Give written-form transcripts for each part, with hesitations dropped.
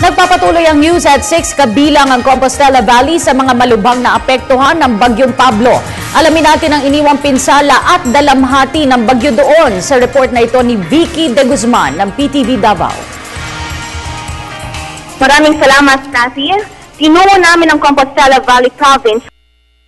Nagpapatuloy ang News at 6 kabilang ang Compostela Valley sa mga malubhang na apektuhan ng Bagyong Pablo. Alamin natin ang iniwang pinsala at dalamhati ng bagyo doon sa report na ito ni Vicky De Guzman ng PTV Davao. Maraming salamat, Stasi. Tinungo namin ang Compostela Valley Province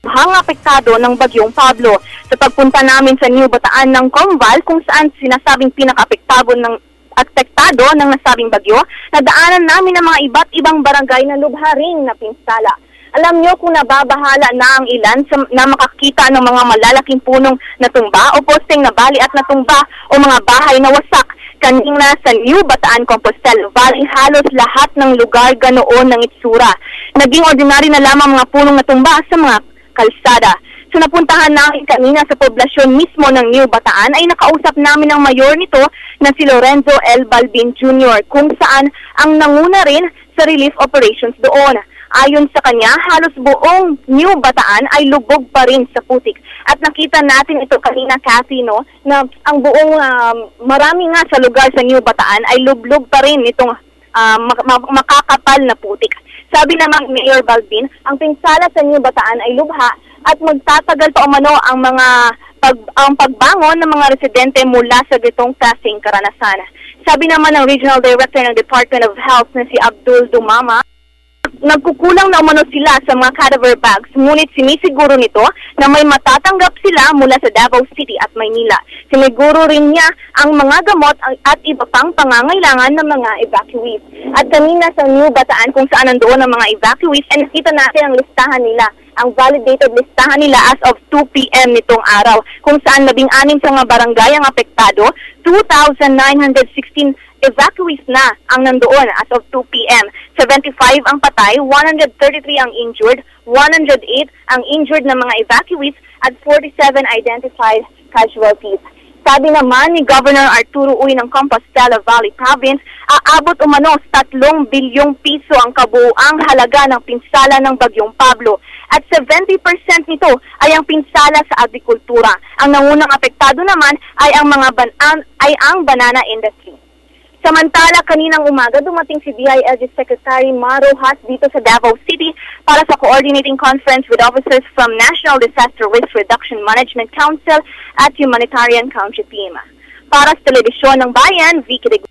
hang apektado ng Bagyong Pablo. Sa pagpunta namin sa New Bataan ng Combal kung saan sinasabing pinaka-apektado ng nasabing bagyo, nadaanan namin ang mga iba't ibang barangay na lubha rin na pinsala. Alam nyo kung nababahala na ang ilan na makakita ng mga malalaking punong natumba o posting na bali at natumba o mga bahay na wasak. Kanina sa New Bataan, Compostela Valley, halos lahat ng lugar ganoon ng itsura. Naging ordinary na lamang mga punong natumba sa mga kalsada. So napuntahan namin kanina sa poblasyon mismo ng New Bataan ay nakausap namin ang mayor nito na si Lorenzo L. Balbin Jr. kung saan ang nanguna rin sa relief operations doon. Ayon sa kanya, halos buong New Bataan ay lubog pa rin sa putik. At nakita natin ito kanina, Kathy, no, na ang buong marami nga sa lugar sa New Bataan ay lublog pa rin itong makakapal na putik. Sabi naman ni Mayor Balbin, ang pinsala sa New Bataan ay lubha at magtatagal pa umano ang pagbangon ng mga residente mula sa gitong klaseng karanasan. Sabi naman ng Regional Director ng Department of Health na si Abdul Dumama, nagkukulang na umano sila sa mga cadaver bags, ngunit sinisiguro nito na may matatanggap sila mula sa Davao City at Maynila. Siniguro rin niya ang mga gamot at iba pang pangangailangan ng mga evacuees. At kanina sa New Bataan kung saan nandoon ang mga evacuees, ay nakita natin ang listahan nila, ang validated listahan nila as of 2 p.m. nitong araw, kung saan 16 sa mga barangay ang apektado, 2,916 evacuees na ang nandoon as of 2 p.m. 75 ang patay, 133 ang injured, 108 ang injured na mga evacuees at 47 identified casualties. Sabi naman ni Governor Arturo Uy ng Compostela Valley Province, aabot umano sa 3 bilyong piso ang kabuuang halaga ng pinsala ng Bagyong Pablo. At 70% nito ay ang pinsala sa agrikultura. Ang nangunang apektado naman ay ang banana industry. Samantala, kaninang umaga, dumating si DILG Secretary Maro Has dito sa Davao City para sa coordinating conference with officers from National Disaster Risk Reduction Management Council at Humanitarian Country Team. Para sa Telebisyon ng Bayan, Vicky De